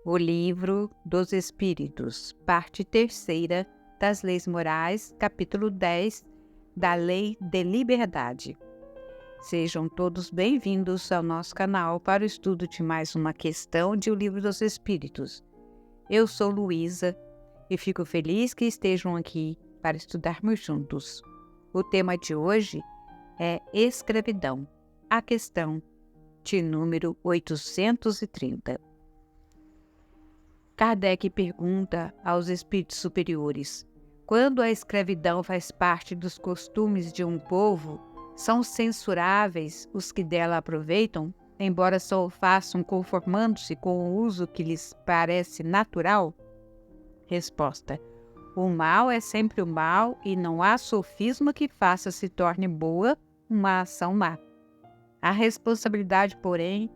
O Livro dos Espíritos, parte 3ª das Leis Morais, capítulo 10 da Lei de Liberdade. Sejam todos bem-vindos ao nosso canal para o estudo de mais uma questão de O Livro dos Espíritos. Eu sou Luísa e fico feliz que estejam aqui para estudarmos juntos. O tema de hoje é escravidão, a questão de número 830. Kardec pergunta aos espíritos superiores: quando a escravidão faz parte dos costumes de um povo, são censuráveis os que dela aproveitam, embora só o façam conformando-se com o uso que lhes parece natural? Resposta: o mal é sempre o mal e não há sofisma que faça se torne boa uma ação má. A responsabilidade, porém,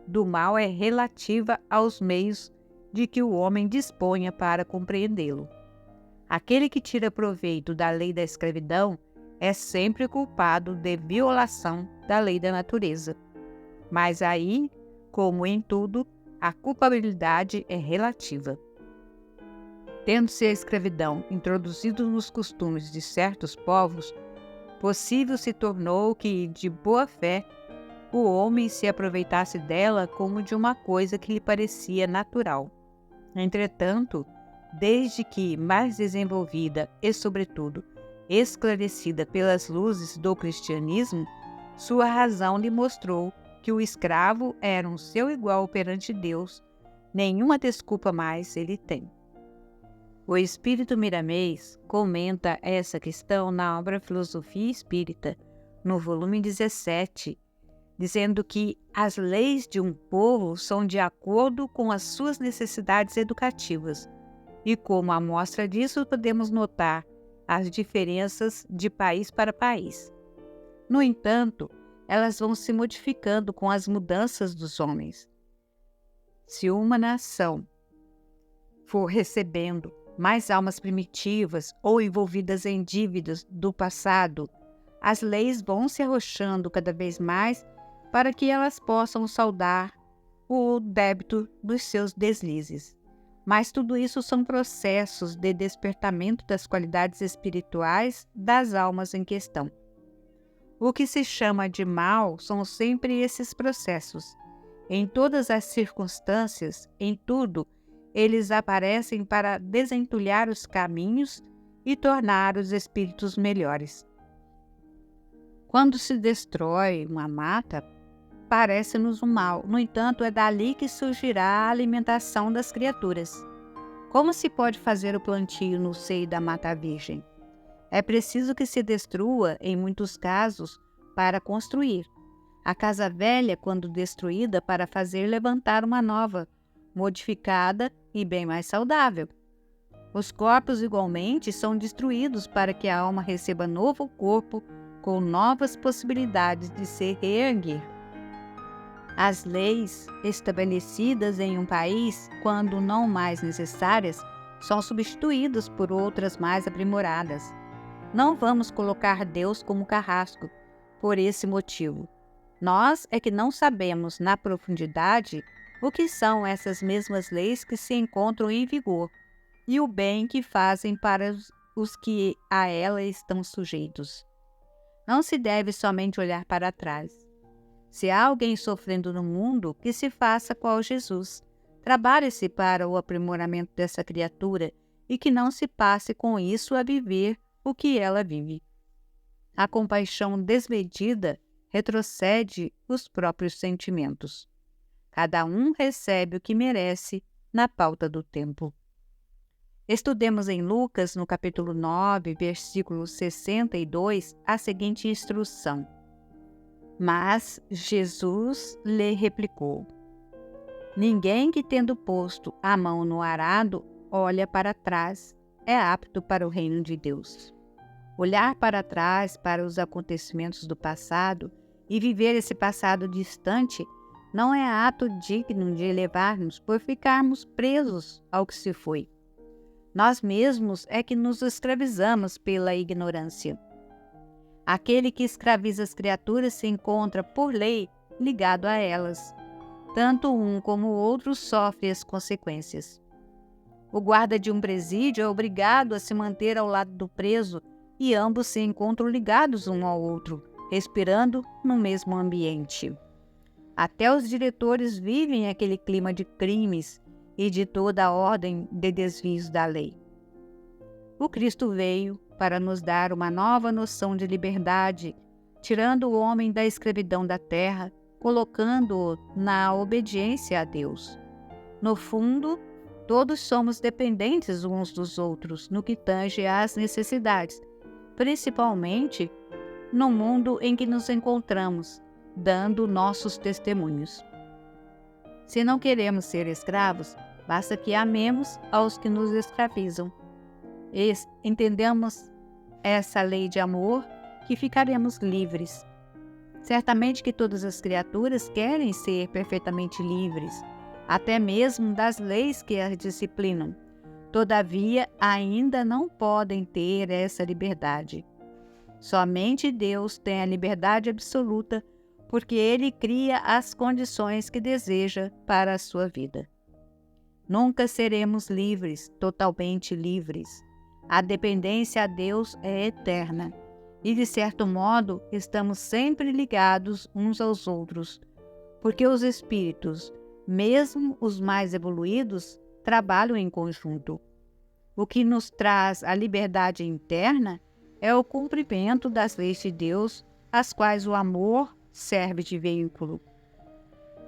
do mal é relativa aos meios de que o homem disponha para compreendê-lo. Aquele que tira proveito da lei da escravidão é sempre culpado de violação da lei da natureza. Mas aí, como em tudo, a culpabilidade é relativa. Tendo-se a escravidão introduzida nos costumes de certos povos, possível se tornou que, de boa fé, o homem se aproveitasse dela como de uma coisa que lhe parecia natural. Entretanto, desde que mais desenvolvida e, sobretudo, esclarecida pelas luzes do cristianismo, sua razão lhe mostrou que o escravo era um seu igual perante Deus, nenhuma desculpa mais ele tem. O Espírito Miramês comenta essa questão na obra Filosofia Espírita, no volume 17, dizendo que as leis de um povo são de acordo com as suas necessidades educativas, e como amostra disso podemos notar as diferenças de país para país. No entanto, elas vão se modificando com as mudanças dos homens. Se uma nação for recebendo mais almas primitivas ou envolvidas em dívidas do passado, as leis vão se arrochando cada vez mais para que elas possam saldar o débito dos seus deslizes. Mas tudo isso são processos de despertamento das qualidades espirituais das almas em questão. O que se chama de mal são sempre esses processos. Em todas as circunstâncias, em tudo, eles aparecem para desentulhar os caminhos e tornar os espíritos melhores. Quando se destrói uma mata, parece-nos um mal. No entanto, é dali que surgirá a alimentação das criaturas. Como se pode fazer o plantio no seio da mata virgem? É preciso que se destrua, em muitos casos, para construir. A casa velha, quando destruída, para fazer levantar uma nova, modificada e bem mais saudável. Os corpos, igualmente, são destruídos para que a alma receba novo corpo com novas possibilidades de se reerguer. As leis estabelecidas em um país, quando não mais necessárias, são substituídas por outras mais aprimoradas. Não vamos colocar Deus como carrasco por esse motivo. Nós é que não sabemos, na profundidade, o que são essas mesmas leis que se encontram em vigor e o bem que fazem para os que a ela estão sujeitos. Não se deve somente olhar para trás. Se há alguém sofrendo no mundo, que se faça qual Jesus. Trabalhe-se para o aprimoramento dessa criatura e que não se passe com isso a viver o que ela vive. A compaixão desmedida retrocede os próprios sentimentos. Cada um recebe o que merece na pauta do tempo. Estudemos em Lucas, no capítulo 9, versículo 62, a seguinte instrução. Mas Jesus lhe replicou: ninguém que, tendo posto a mão no arado, olha para trás, é apto para o reino de Deus. Olhar para trás, para os acontecimentos do passado, e viver esse passado distante, não é ato digno de elevar-nos por ficarmos presos ao que se foi. Nós mesmos é que nos escravizamos pela ignorância. Aquele que escraviza as criaturas se encontra, por lei, ligado a elas. tanto um como o outro sofre as consequências. O guarda de um presídio é obrigado a se manter ao lado do preso e ambos se encontram ligados um ao outro, respirando no mesmo ambiente. Até os diretores vivem aquele clima de crimes e de toda a ordem de desvios da lei. O Cristo veio para nos dar uma nova noção de liberdade, tirando o homem da escravidão da terra, colocando-o na obediência a Deus. No fundo, todos somos dependentes uns dos outros no que tange às necessidades, principalmente no mundo em que nos encontramos, dando nossos testemunhos. Se não queremos ser escravos, basta que amemos aos que nos escravizam. E entendemos essa lei de amor, que ficaremos livres. Certamente que todas as criaturas querem ser perfeitamente livres, até mesmo das leis que as disciplinam. Todavia, ainda não podem ter essa liberdade. Somente Deus tem a liberdade absoluta, porque Ele cria as condições que deseja para a sua vida. Nunca seremos livres, totalmente livres. A dependência a Deus é eterna, e de certo modo estamos sempre ligados uns aos outros, porque os espíritos, mesmo os mais evoluídos, trabalham em conjunto. O que nos traz a liberdade interna é o cumprimento das leis de Deus, às quais o amor serve de veículo.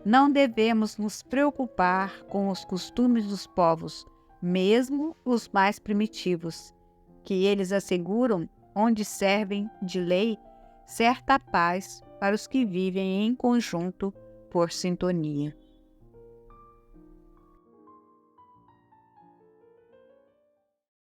Não devemos nos preocupar com os costumes dos povos, mesmo os mais primitivos, que eles asseguram, onde servem de lei, certa paz para os que vivem em conjunto por sintonia.